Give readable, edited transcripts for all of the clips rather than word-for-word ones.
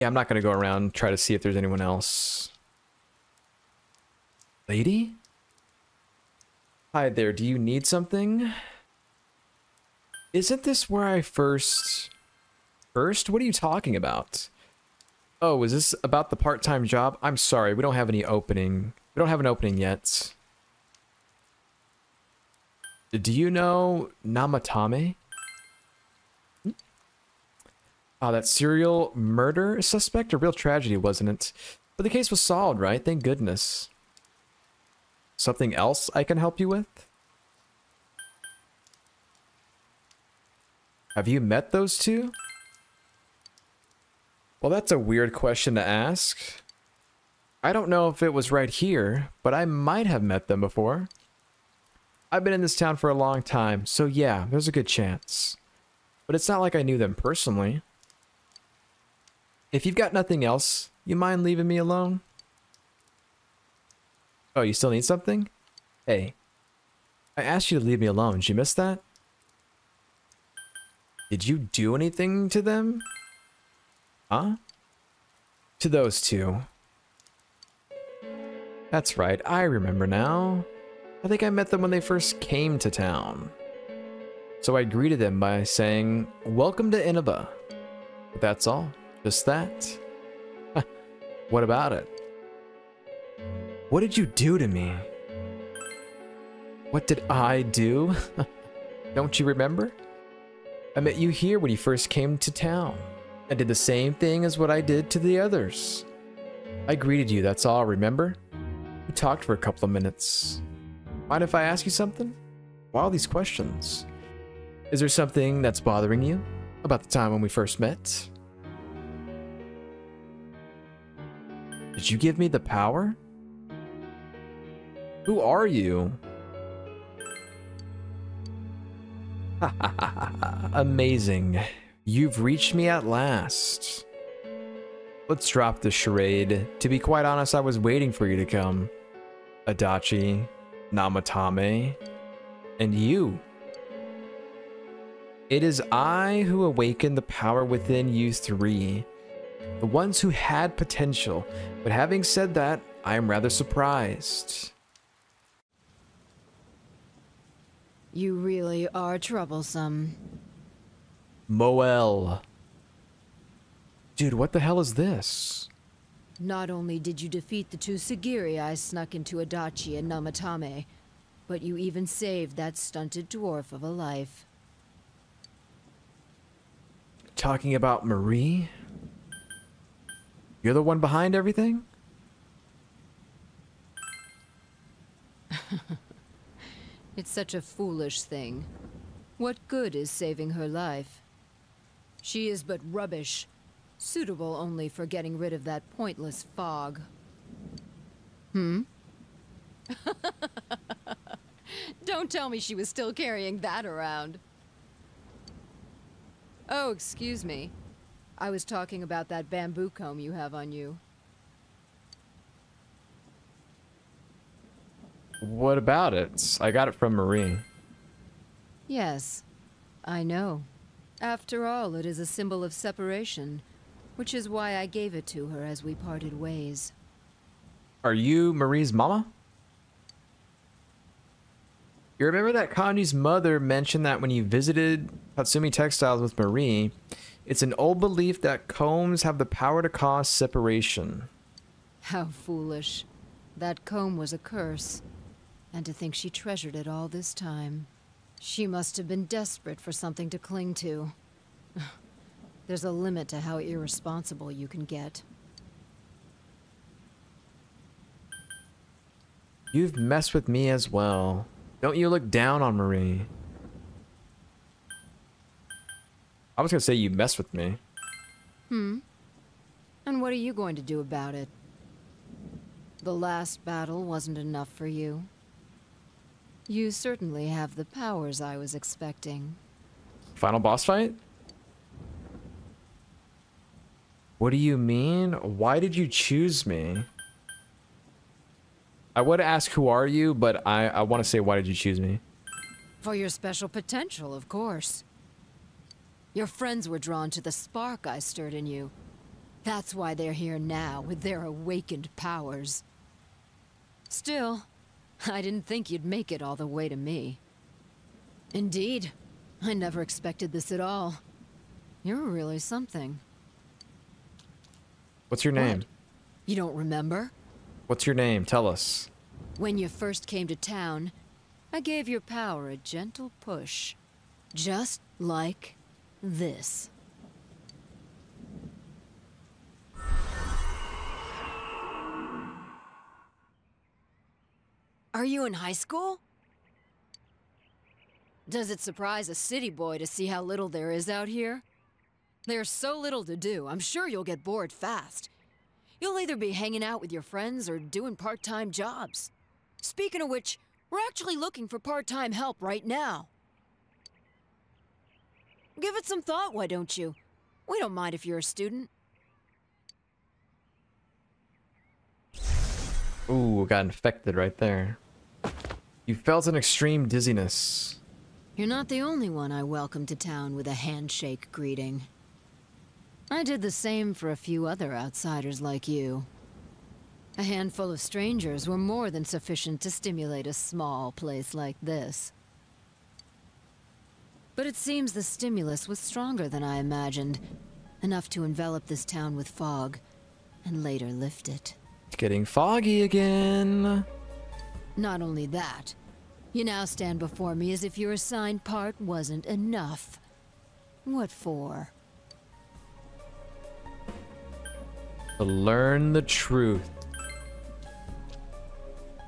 Yeah, I'm not gonna go around and try to see if there's anyone else. Lady? Hi there, do you need something? Isn't this where I first? What are you talking about? Oh, is this about the part-time job? I'm sorry, we don't have any opening. We don't have an opening yet. Do you know Namatame? Oh, that serial murder suspect? A real tragedy, wasn't it? But the case was solved, right? Thank goodness. Something else I can help you with? Have you met those two? Well, that's a weird question to ask. I don't know if it was right here, but I might have met them before. I've been in this town for a long time, so yeah, there's a good chance. But it's not like I knew them personally. If you've got nothing else, you mind leaving me alone? Oh, you still need something? Hey, I asked you to leave me alone. Did you miss that? Did you do anything to them? Huh? To those two. That's right, I remember now. I think I met them when they first came to town. So I greeted them by saying, "Welcome to Inaba." But that's all. Just that. What about it? What did you do to me? What did I do? Don't you remember? I met you here when you first came to town. I did the same thing as what I did to the others. I greeted you, that's all, remember? We talked for a couple of minutes. Mind if I ask you something? Why all these questions? Is there something that's bothering you about the time when we first met? Did you give me the power? Who are you? Amazing. You've reached me at last. Let's drop the charade. To be quite honest, I was waiting for you to come. Adachi, Namatame, and you. It is I who awakened the power within you three. The ones who had potential. But having said that, I am rather surprised. You really are troublesome. Moel. Dude, what the hell is this? Not only did you defeat the two Sagiri I snuck into Adachi and Namatame, but you even saved that stunted dwarf of a life. Talking about Marie? You're the one behind everything? It's such a foolish thing. What good is saving her life? She is but rubbish, suitable only for getting rid of that pointless fog. Don't tell me she was still carrying that around. Oh, excuse me. I was talking about that bamboo comb you have on you. What about it? I got it from Marie. Yes, I know. After all, it is a symbol of separation, which is why I gave it to her as we parted ways. Are you Marie's mama? You remember that Kanji's mother mentioned that when you visited Tatsumi Textiles with Marie, it's an old belief that combs have the power to cause separation. How foolish. That comb was a curse. And to think she treasured it all this time. She must have been desperate for something to cling to. There's a limit to how irresponsible you can get. You've messed with me as well. Don't you look down on Marie. I was gonna say you messed with me. And what are you going to do about it? The last battle wasn't enough for you. You certainly have the powers I was expecting. Final boss fight? What do you mean? Why did you choose me? I would ask who are you, but I want to say why did you choose me? For your special potential, of course. Your friends were drawn to the spark I stirred in you. That's why they're here now, with their awakened powers. Still, I didn't think you'd make it all the way to me. Indeed, I never expected this at all. You're really something. What's your name? What? You don't remember? What's your name? Tell us. When you first came to town, I gave your power a gentle push. Just like this. Are you in high school? Does it surprise a city boy to see how little there is out here? There's so little to do, I'm sure you'll get bored fast. You'll either be hanging out with your friends or doing part-time jobs. Speaking of which, we're actually looking for part-time help right now. Give it some thought, why don't you? We don't mind if you're a student. Ooh, got infected right there. You felt an extreme dizziness. You're not the only one I welcomed to town with a handshake greeting. I did the same for a few other outsiders like you. A handful of strangers were more than sufficient to stimulate a small place like this. But it seems the stimulus was stronger than I imagined, enough to envelop this town with fog, and later lift it. It's getting foggy again. Not only that, you now stand before me as if your assigned part wasn't enough. What for? To learn the truth.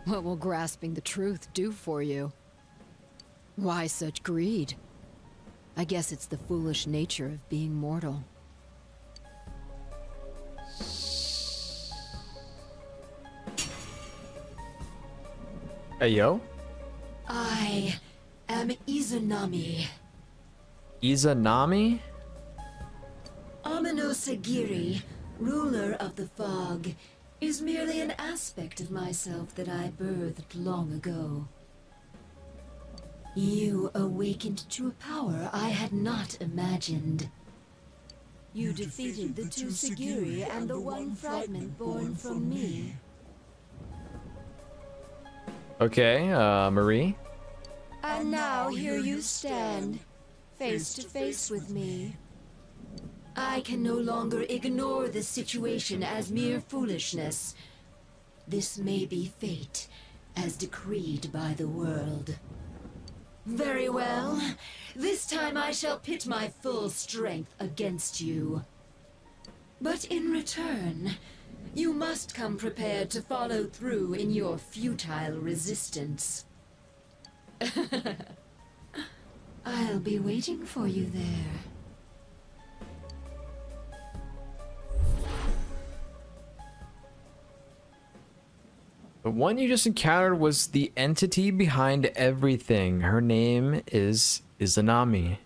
What will grasping the truth do for you? Why such greed? I guess it's the foolish nature of being mortal. Hey, yo. I am Izanami. Izanami? Sagiri, ruler of the fog, is merely an aspect of myself that I birthed long ago. You awakened to a power I had not imagined. You defeated the two Sagiri and the one fragment born from me. Okay, Marie. And now here you stand, face to face with me. I can no longer ignore this situation as mere foolishness. This may be fate, as decreed by the world. Very well. This time I shall pit my full strength against you. But in return, you must come prepared to follow through in your futile resistance. I'll be waiting for you there. The one you just encountered was the entity behind everything. Her name is Izanami.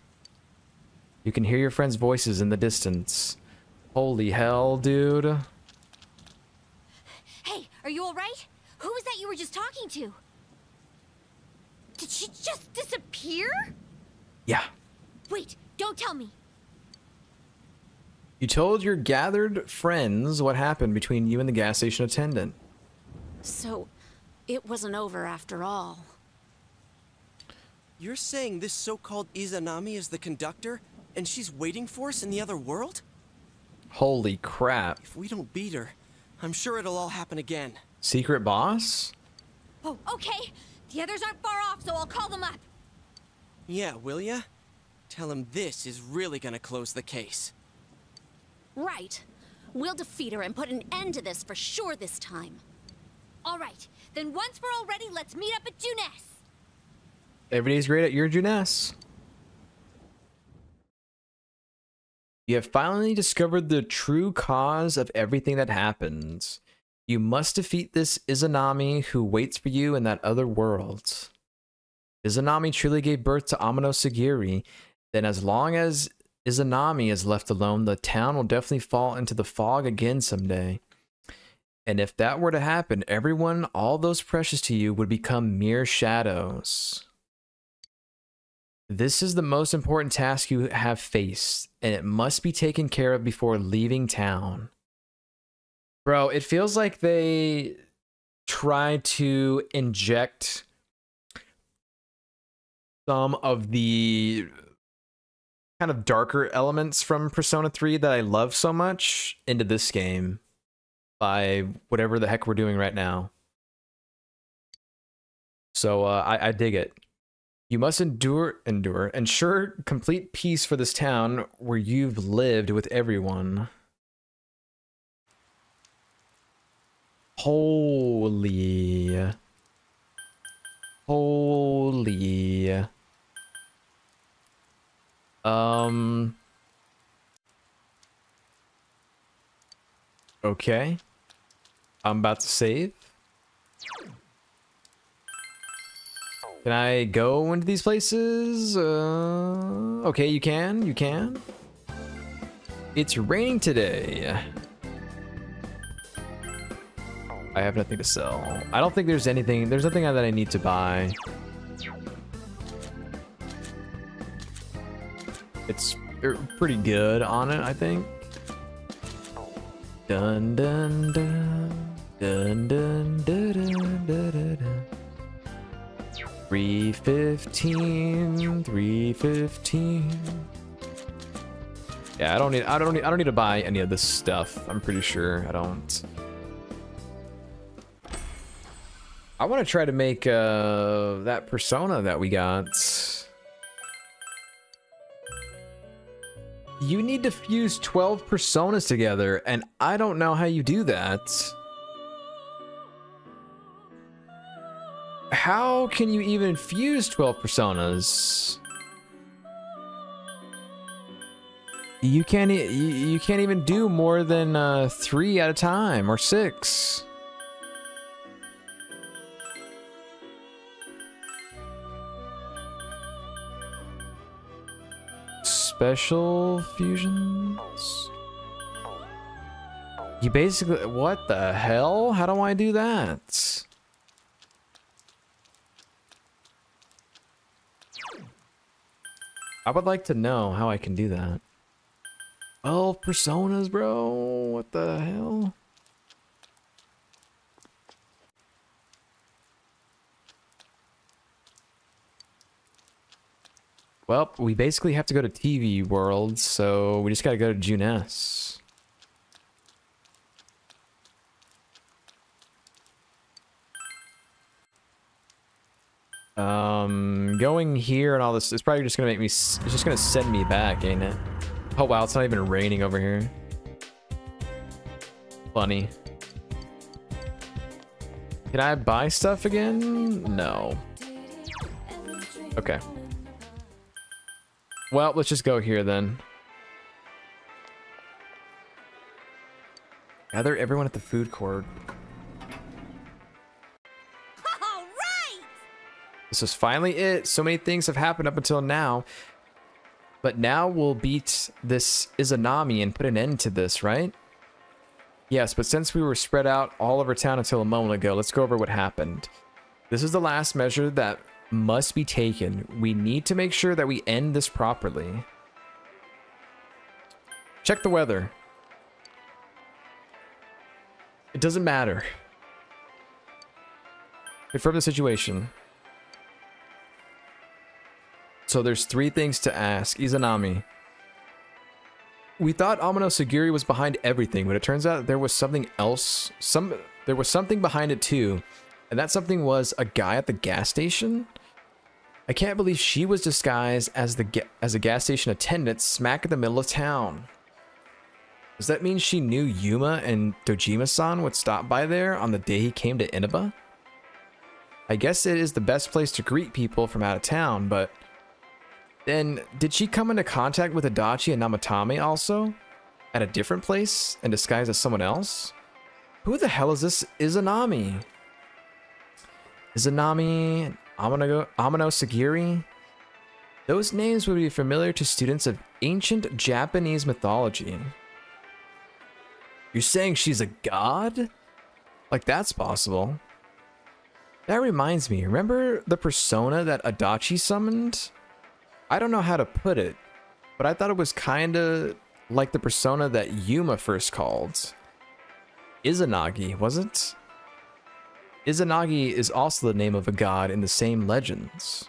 You can hear your friends' voices in the distance. Holy hell, dude. Hey, are you alright? Who was that you were just talking to? Did she just disappear? Yeah. Wait, don't tell me. You told your gathered friends what happened between you and the gas station attendant. So, it wasn't over after all. You're saying this so-called Izanami is the conductor, and she's waiting for us in the other world? Holy crap. If we don't beat her, I'm sure it'll all happen again. Secret boss? Oh, okay. The others aren't far off, so I'll call them up. Yeah, will ya? Tell him this is really gonna close the case. Right. We'll defeat her and put an end to this for sure this time. Alright, then once we're all ready, let's meet up at Juness. Everybody's great at your Juness. You have finally discovered the true cause of everything that happens. You must defeat this Izanami who waits for you in that other world. Izanami truly gave birth to Amano Sagiri. Then as long as Izanami is left alone, the town will definitely fall into the fog again someday. And if that were to happen, everyone, all those precious to you, would become mere shadows. This is the most important task you have faced, and it must be taken care of before leaving town. Bro, it feels like they try to inject some of the kind of darker elements from Persona 3 that I love so much into this game by whatever the heck we're doing right now. So I dig it. You must ensure complete peace for this town where you've lived with everyone. Holy. Okay. I'm about to save. Can I go into these places? Okay, you can. You can. It's raining today. I have nothing to sell. I don't think there's anything. There's nothing that I need to buy. It's pretty good on it, I think. Dun dun dun dun dun dun dun dun dun. 315, 315. Yeah, I don't need to buy any of this stuff. I'm pretty sure I don't. I want to try to make that persona that we got. You need to fuse 12 personas together, and I don't know how you do that. How can you even fuse 12 personas? You can't even do more than 3 at a time or 6. Special fusions? You basically, what the hell? How do I do that? I would like to know how I can do that. 12 personas, bro. What the hell? Well, we basically have to go to TV World, so we just gotta go to Junes. Going here and all this is probably just gonna make me, it's just gonna send me back, ain't it? Oh wow, it's not even raining over here. Funny. Can I buy stuff again? No. Okay. Well, let's just go here then. Gather everyone at the food court. All right! This is finally it. So many things have happened up until now. But now we'll beat this Izanami and put an end to this, right? Yes, but since we were spread out all over town until a moment ago, let's go over what happened. This is the last measure that must be taken. We need to make sure that we end this properly. Check the weather. It doesn't matter. Confirm the situation. So there's 3 things to ask. Izanami. We thought Amano Sagiri was behind everything, but it turns out there was something else. There was something behind it too. And that something was a guy at the gas station? I can't believe she was disguised as a gas station attendant smack in the middle of town. Does that mean she knew Yuma and Dojima-san would stop by there on the day he came to Inaba? I guess it is the best place to greet people from out of town, but then did she come into contact with Adachi and Namatame also? At a different place and disguised as someone else? Who the hell is this Izanami? Izanami, Amano Sagiri? Those names would be familiar to students of ancient Japanese mythology. You're saying she's a god? Like that's possible. That reminds me, remember the persona that Adachi summoned? I don't know how to put it, but I thought it was kinda like the persona that Yuma first called. Izanagi, was it? Izanagi is also the name of a god in the same legends.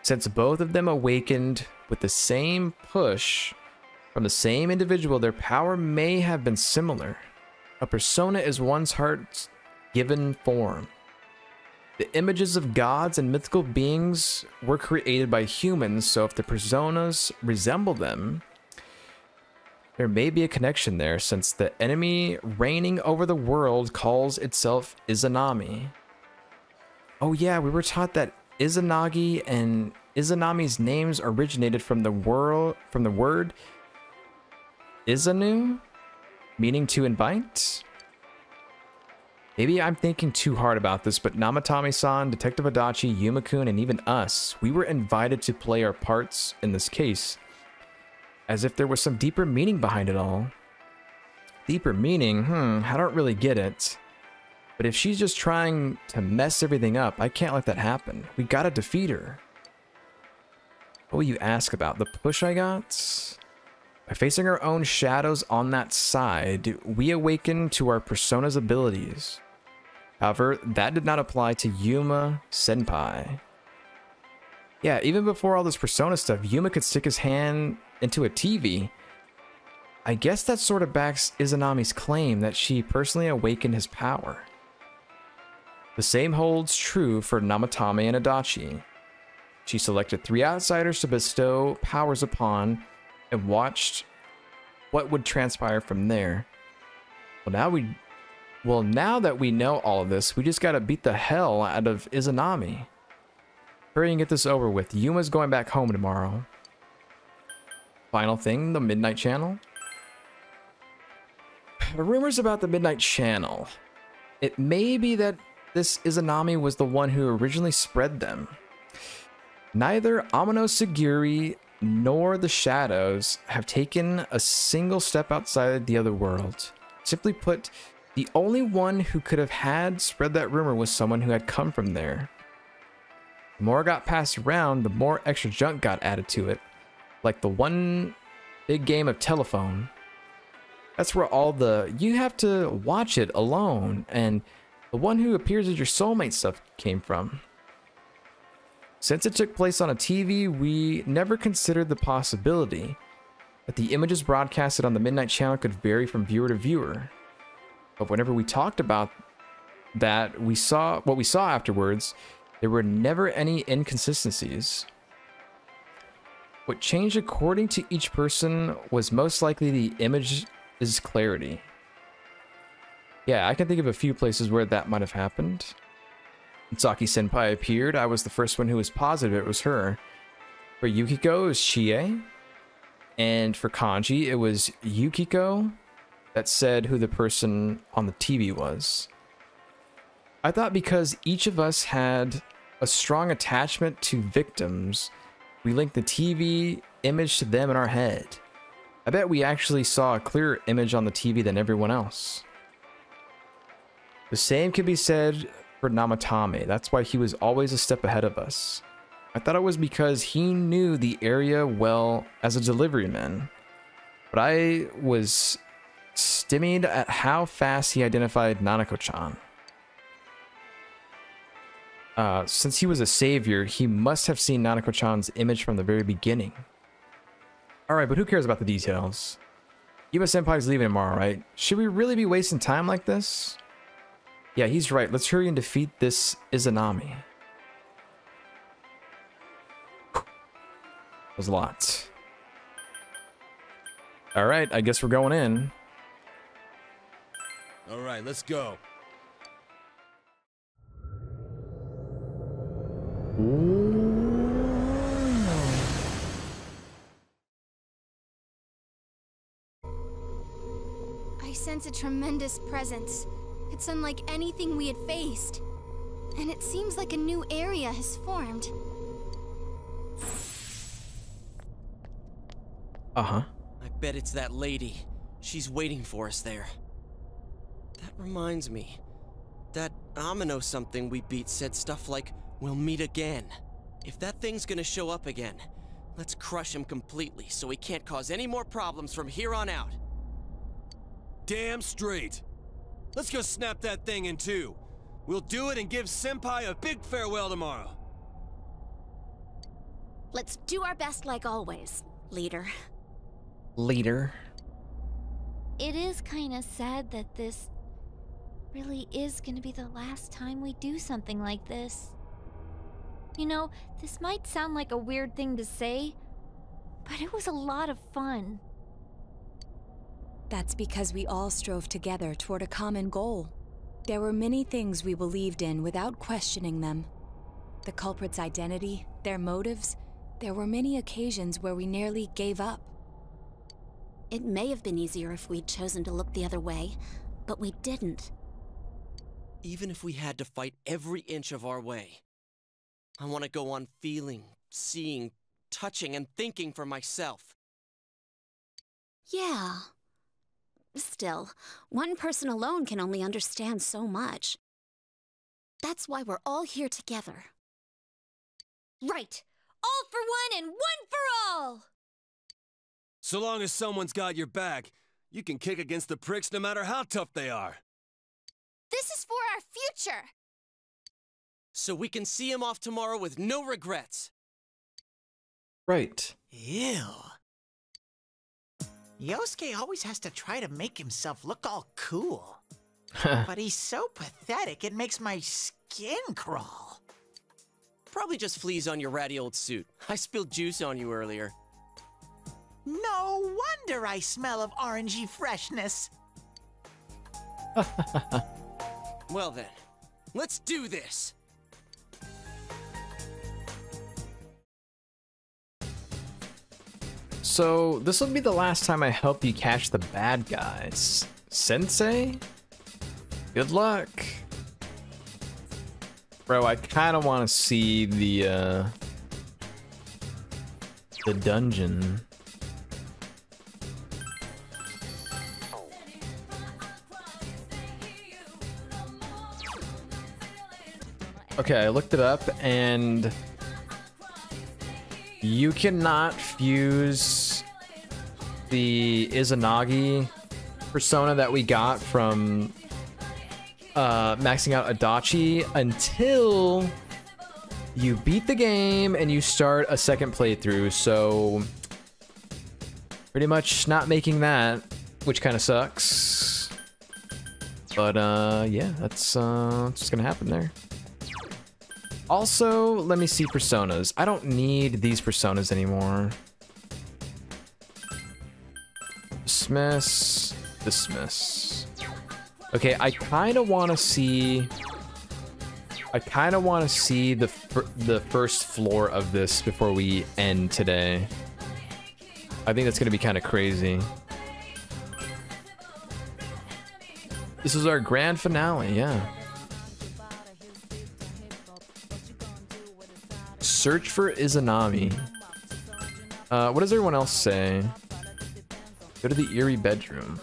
Since both of them awakened with the same push from the same individual, their power may have been similar. A persona is one's heart's given form. The images of gods and mythical beings were created by humans, so if the personas resemble them, there may be a connection there, since the enemy reigning over the world calls itself Izanami. Oh yeah, we were taught that Izanagi and Izanami's names originated from the word Izanu, meaning to invite? Maybe I'm thinking too hard about this, but Namatame-san, Detective Adachi, Yuma-kun, and even us, we were invited to play our parts in this case, as if there was some deeper meaning behind it all. Deeper meaning? I don't really get it. But if she's just trying to mess everything up, I can't let that happen. We gotta defeat her. What will you ask about? The push I got? By facing our own shadows on that side, we awaken to our persona's abilities. However, that did not apply to Yuma Senpai. Yeah, even before all this persona stuff, Yuma could stick his hand into a TV. I guess that sort of backs Izanami's claim that she personally awakened his power. The same holds true for Namatame and Adachi. She selected 3 outsiders to bestow powers upon and watched what would transpire from there. Well, now that we know all of this, we just gotta beat the hell out of Izanami. Hurry and get this over with. Yuma's going back home tomorrow. Final thing, the Midnight Channel. Rumors about the Midnight Channel. It may be that this Izanami was the one who originally spread them. Neither Amano Sagiri nor the Shadows have taken a single step outside the other world. Simply put, the only one who could have had spread that rumor was someone who had come from there. The more it got passed around, the more extra junk got added to it. Like the one big game of telephone. That's where all the you have to watch it alone and the one who appears as your soulmate stuff came from. Since it took place on a TV, we never considered the possibility that the images broadcasted on the Midnight Channel could vary from viewer to viewer. But whenever we talked about that, what we saw afterwards, there were never any inconsistencies. What changed according to each person was most likely the image's clarity. Yeah, I can think of a few places where that might have happened. When Saki Senpai appeared, I was the first one who was positive it was her. For Yukiko, it was Chie. And for Kanji, it was Yukiko that said who the person on the TV was. I thought because each of us had a strong attachment to victims, we linked the TV image to them in our head. I bet we actually saw a clearer image on the TV than everyone else. The same could be said for Namatame. That's why he was always a step ahead of us. I thought it was because he knew the area well as a deliveryman. But I was stymied at how fast he identified Nanako-chan. Since he was a savior, he must have seen Nanako-chan's image from the very beginning. Alright, but who cares about the details? Yuma Senpai's leaving tomorrow, right? Should we really be wasting time like this? Yeah, he's right. Let's hurry and defeat this Izanami. That was a lot. Alright, I guess we're going in. Alright, let's go. I sense a tremendous presence. It's unlike anything we had faced. And it seems like a new area has formed. Uh-huh. I bet it's that lady. She's waiting for us there. That reminds me. That Amino something we beat said stuff like, "We'll meet again." If that thing's gonna show up again, let's crush him completely so he can't cause any more problems from here on out. Damn straight. Let's go snap that thing in two. We'll do it and give Senpai a big farewell tomorrow. Let's do our best like always, leader. Leader. It is kind of sad that this really is gonna be the last time we do something like this. You know, this might sound like a weird thing to say, but it was a lot of fun. That's because we all strove together toward a common goal. There were many things we believed in without questioning them. The culprit's identity, their motives. There were many occasions where we nearly gave up. It may have been easier if we'd chosen to look the other way, but we didn't. Even if we had to fight every inch of our way, I want to go on feeling, seeing, touching, and thinking for myself. Yeah. Still, one person alone can only understand so much. That's why we're all here together. Right! All for one and one for all! So long as someone's got your back, you can kick against the pricks no matter how tough they are. This is for our future! So we can see him off tomorrow with no regrets. Right. Ew. Yosuke always has to try to make himself look all cool. But he's so pathetic, it makes my skin crawl. Probably just fleas on your ratty old suit. I spilled juice on you earlier. No wonder I smell of orangey freshness. Well then, let's do this! So, this will be the last time I help you catch the bad guys. Sensei? Good luck. Bro, I kind of want to see the dungeon. Okay, I looked it up and you cannot fuse the Izanagi persona that we got from maxing out Adachi until you beat the game and you start a second playthrough. So pretty much not making that, which kind of sucks. But yeah, that's what's gonna happen there. Also, let me see personas. I don't need these personas anymore. Dismiss. Dismiss. Okay, I kind of want to see... I kind of want to see the first floor of this before we end today. I think that's going to be kind of crazy. This is our grand finale, yeah. Search for Izanami. What does everyone else say? Go to the eerie bedroom.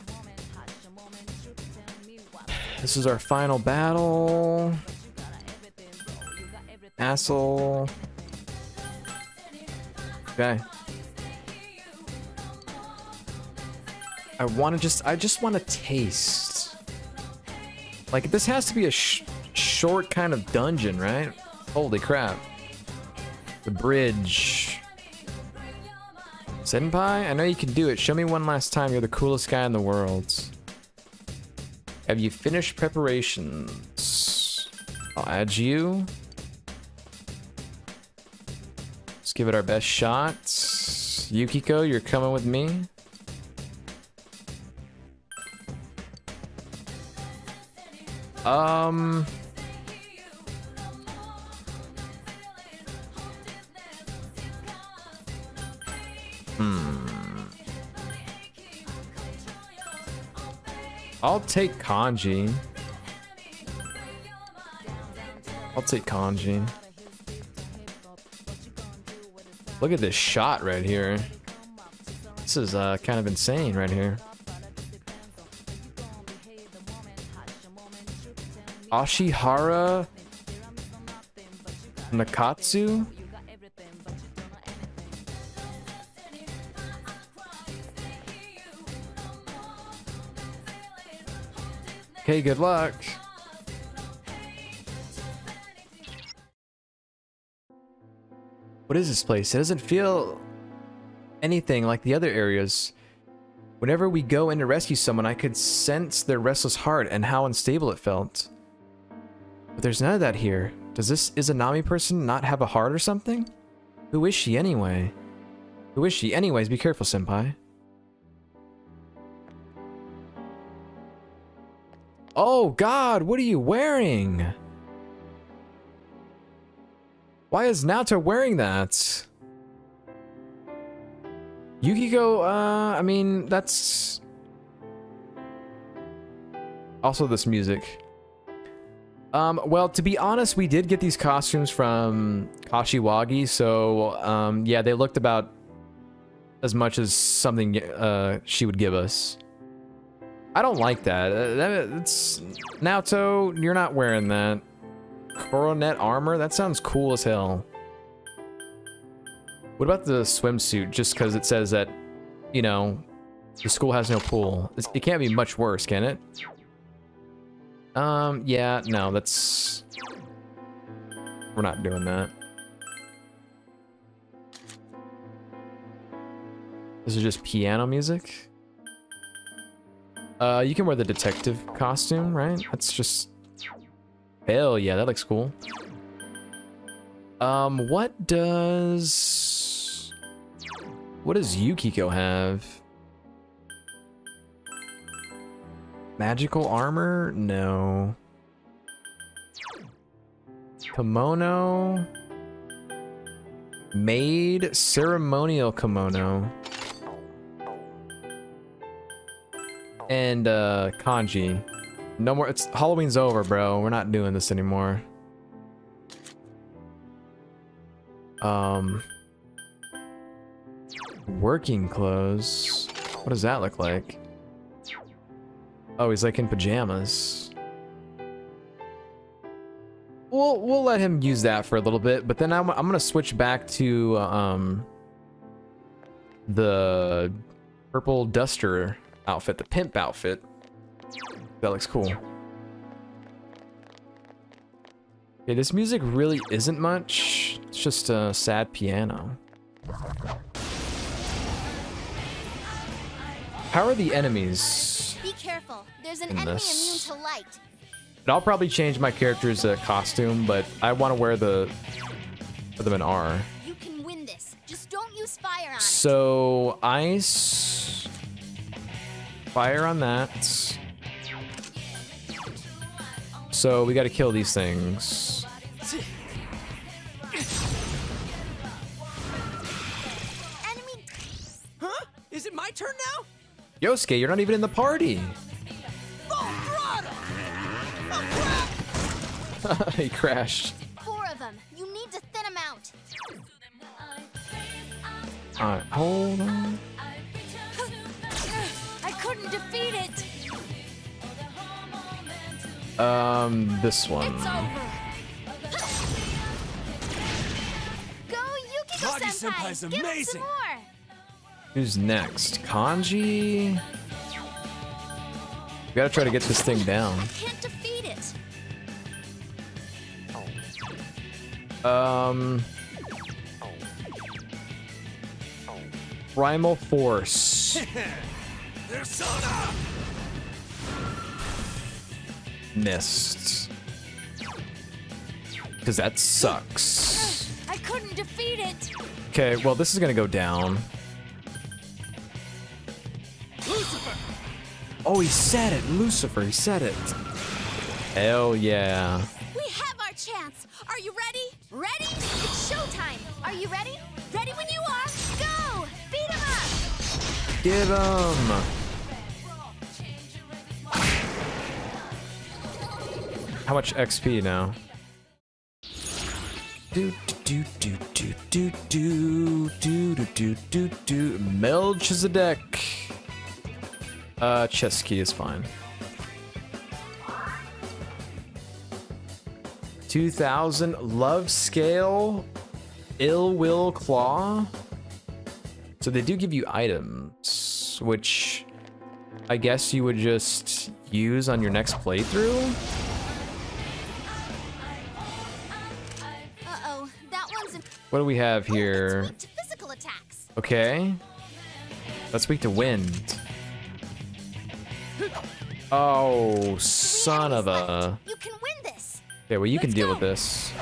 This is our final battle. Asshole. Okay. I just want to taste. Like, this has to be a short kind of dungeon, right? Holy crap. The bridge. Senpai, I know you can do it. Show me one last time. You're the coolest guy in the world. Have you finished preparations? I'll add you. Let's give it our best shot. Yukiko, you're coming with me. I'll take Kanji. I'll take Kanji. Look at this shot right here. This is kind of insane right here. Ashihara Nakatsu? Okay, good luck. What is this place? It doesn't feel anything like the other areas. Whenever we go in to rescue someone, I could sense their restless heart and how unstable it felt. But there's none of that here. Does this Izanami person not have a heart or something? Who is she anyway? Who is she? Anyways, be careful, senpai. Oh god, what are you wearing? Why is Naoto wearing that? Yukiko, I mean, that's... Also this music. Well, to be honest, we did get these costumes from Kashiwagi, so, yeah, they looked about as much as something she would give us. I don't like that. It's... Naoto, you're not wearing that. Coronet armor? That sounds cool as hell. What about the swimsuit? Just because it says that, you know, the school has no pool. It can't be much worse, can it? Yeah, no, that's... We're not doing that. This is just piano music? You can wear the detective costume, right? That's just... Hell yeah, that looks cool. What does Yukiko have? Magical armor? No. Kimono? Maid ceremonial kimono. And, kanji. No more, it's Halloween's over, bro. We're not doing this anymore. Working clothes. What does that look like? Oh, he's like in pajamas. We'll let him use that for a little bit, but then I'm gonna switch back to the purple duster outfit, the pimp outfit. That looks cool. Okay, this music really isn't much. It's just a sad piano. How are the enemies? Be careful. There's an enemy immune to light. And I'll probably change my character's costume, but I want to wear put them in R. You can win this. Just don't use fire on it. So ice, fire on that. So we got to kill these things. Enemy. Huh? Is it my turn now? Yosuke, you're not even in the party. He crashed. 4 of them. You need to thin them out. Alright, hold on. I couldn't defeat it. This one. It's over. Go, Yukiko Kagi senpai. senpai's Give him some amazing. more. Who's next? Kanji? We gotta try to get this thing down. I can't defeat it. Primal Force. Persona! Missed. Because that sucks. I couldn't defeat it. Okay, well, this is gonna go down. Lucifer! Oh, he said it! Lucifer, he said it. Hell yeah. We have our chance. Are you ready? Ready? It's showtime. Are you ready? Ready when you are. Go! Beat him up! Get him! How much XP now? Do do do do do do do do do do do. Melchizedek. Chess key is fine. 2000 love scale, ill will claw. So they do give you items, which I guess you would just use on your next playthrough? Uh-oh, that one's an What do we have Oh, here? it's weak to physical attacks. Okay. That's weak to wind. Oh, son of a... You can win this. Okay, well, you can deal with this.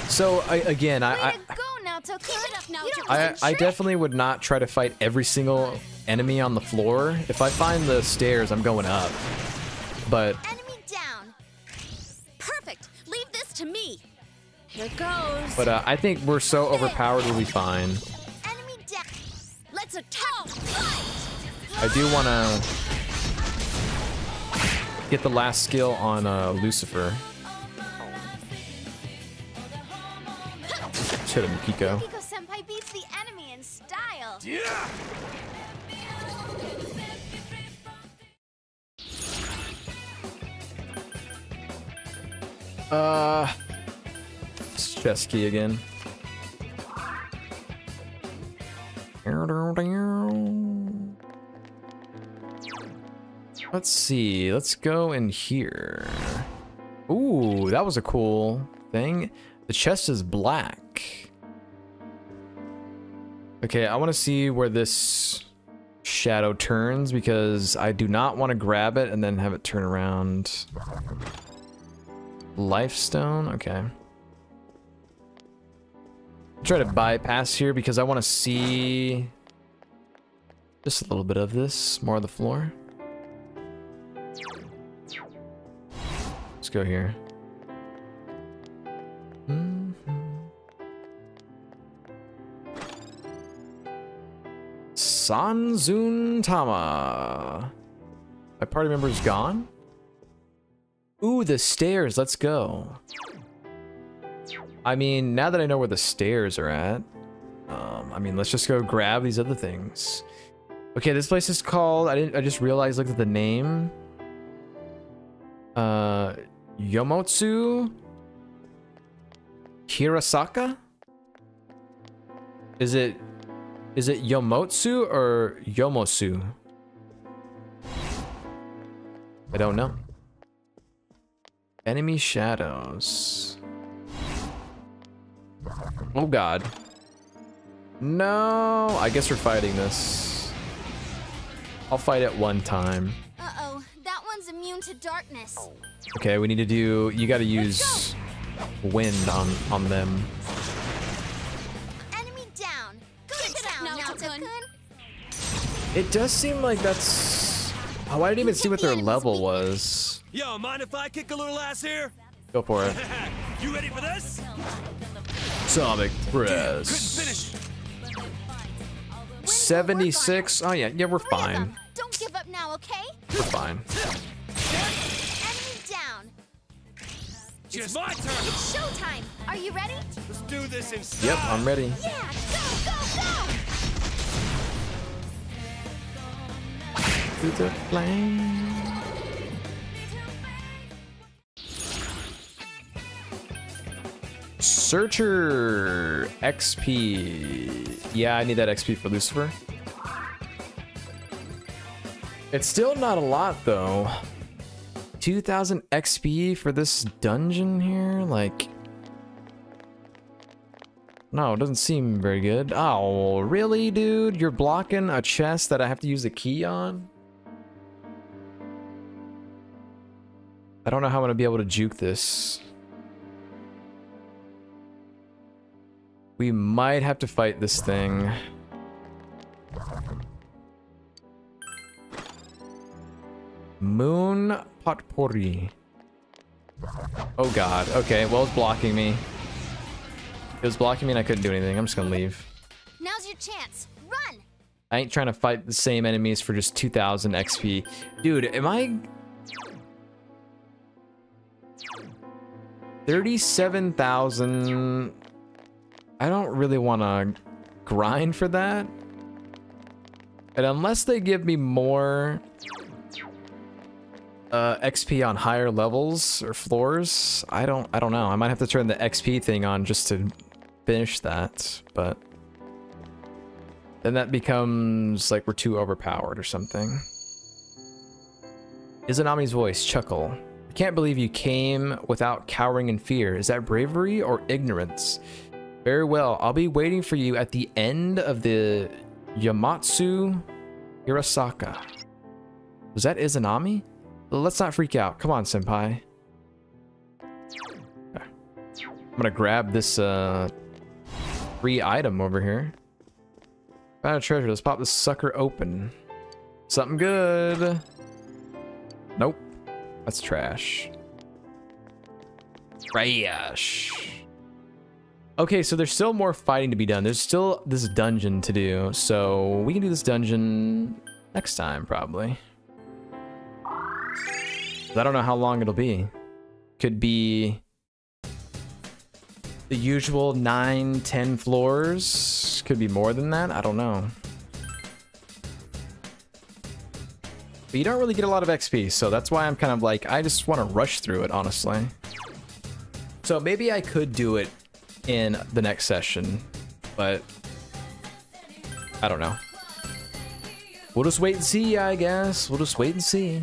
So, again, Way to go, Naoto-kun. Keep it up, Naoto-kun. I definitely would not try to fight every single enemy on the floor. If I find the stairs, I'm going up. But Enemy down. Perfect. Leave this to me. Here goes. I think we're so overpowered we'll be fine. Enemy down. Let's attack. Fight. I do want to get the last skill on Lucifer. Hit him, Kiko. Kiko-senpai beats the enemy in style. Yeah! It's chest key again. Let's see. Let's go in here. Ooh, that was a cool thing. The chest is black. Okay, I want to see where this shadow turns because I do not want to grab it and then have it turn around. Lifestone, okay. Try to bypass here because I want to see just a little bit of this, more of the floor. Let's go here. Sanzun Tama. My party member is gone? Ooh, the stairs. Let's go. I mean, now that I know where the stairs are at, I mean, let's just go grab these other things. Okay, this place is called, I just realized, looked at the name. Yomotsu Hirasaka? Is it Yomotsu or Yomosu? I don't know. Enemy shadows. Oh god. No, I guess we're fighting this. I'll fight it one time. Uh-oh, that one's immune to darkness. Okay, we need to do, you gotta use wind on them. Enemy down. Good down, Naoto-kun. It does seem like that's... Oh, I didn't even see what their level was. Yo, mind if I kick a little ass here? Go for it. You ready for this? Atomic Couldn't press. finish. 76. Oh yeah, we're Three of fine. them. Don't give up now, okay? We're fine. Enemy down. It's my turn. It's showtime. Are you ready? Let's do this in style. Yep, I'm ready. Yeah, go, go, go! To the flame. Searcher XP. Yeah, I need that XP for Lucifer. It's still not a lot though. 2000 XP for this dungeon here? Like, no, it doesn't seem very good. Oh, really, dude? You're blocking a chest that I have to use a key on? I don't know how I'm gonna be able to juke this. We might have to fight this thing. Moon Potpourri. Oh god. Okay, well, it's blocking me. It was blocking me and I couldn't do anything. I'm just gonna leave. Now's your chance. Run! I ain't trying to fight the same enemies for just 2000 XP. Dude, am I... 37,000... I don't really want to grind for that. And unless they give me more XP on higher levels or floors, I don't know. I might have to turn the XP thing on just to finish that, but then that becomes like we're too overpowered or something. Izanami's voice, chuckle. I can't believe you came without cowering in fear. Is that bravery or ignorance? Very well, I'll be waiting for you at the end of the Yomotsu Hirasaka. Was that Izanami? Let's not freak out. Come on, senpai. Okay. I'm gonna grab this free item over here. Found a treasure. Let's pop this sucker open. Something good. Nope. That's trash. Trash. Okay, so there's still more fighting to be done. There's still this dungeon to do. So we can do this dungeon next time, probably. I don't know how long it'll be. Could be the usual 9-10 floors. Could be more than that. I don't know. But you don't really get a lot of XP, so that's why I'm kind of like, I just want to rush through it, honestly. So maybe I could do it in the next session, but I don't know. We'll just wait and see, I guess. We'll just wait and see.